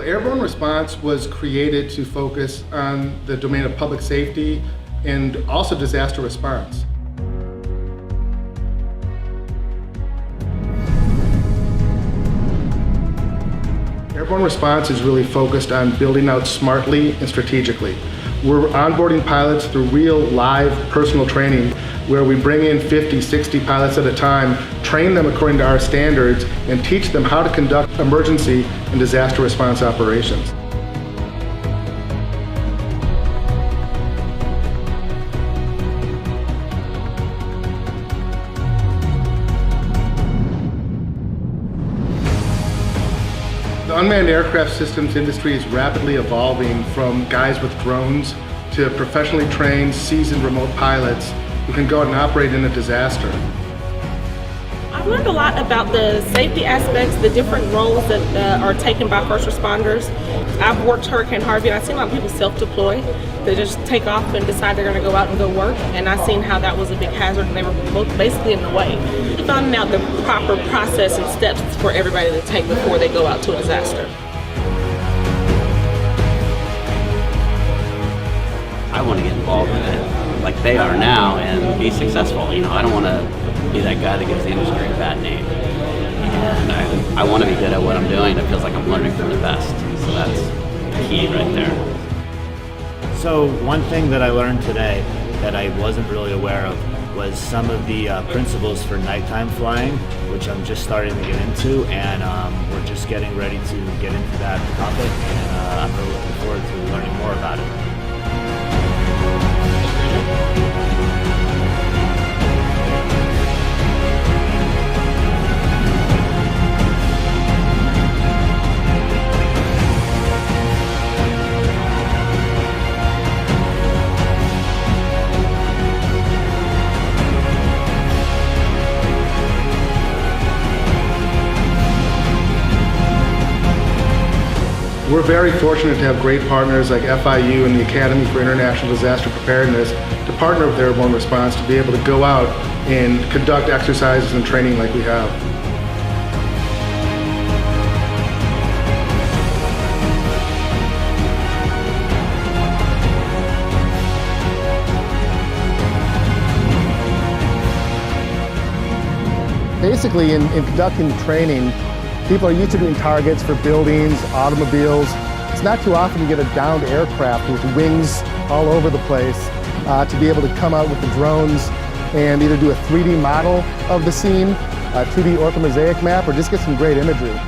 Airborne Response was created to focus on the domain of public safety and also disaster response. Airborne Response is really focused on building out smartly and strategically. We're onboarding pilots through real, live, personal training where we bring in 50, 60 pilots at a time, train them according to our standards, and teach them how to conduct emergency and disaster response operations. The unmanned aircraft systems industry is rapidly evolving from guys with drones to professionally trained, seasoned remote pilots who can go out and operate in a disaster. I've learned a lot about the safety aspects, the different roles that are taken by first responders. I've worked Hurricane Harvey and I've seen a lot of people self-deploy. They just take off and decide they're going to go out and go work, and I've seen how that was a big hazard and they were both basically in the way. Finding out the proper process and steps for everybody to take before they go out to a disaster. I want to get involved in it like they are now and be successful. You know, I don't want to be that guy that gives the industry a bad name. And I want to be good at what I'm doing. It feels like I'm learning from the best. So that's key right there. So one thing that I learned today that I wasn't really aware of was some of the principles for nighttime flying, which I'm just starting to get into, and we're just getting ready to get into that topic, and I'm really looking forward to learning more about it. We're very fortunate to have great partners like FIU and the Academy for International Disaster Preparedness to partner with Airborne Response to be able to go out and conduct exercises and training like we have. Basically, in conducting training, people are used to doing targets for buildings, automobiles. It's not too often you get a downed aircraft with wings all over the place to be able to come out with the drones and either do a 3D model of the scene, a 2D orthomosaic map, or just get some great imagery.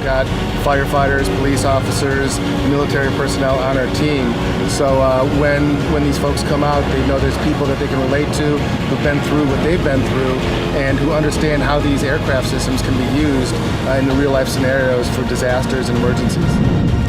Got firefighters, police officers, military personnel on our team. So when these folks come out, they know there's people that they can relate to, who've been through what they've been through, and who understand how these aircraft systems can be used in the real life scenarios for disasters and emergencies.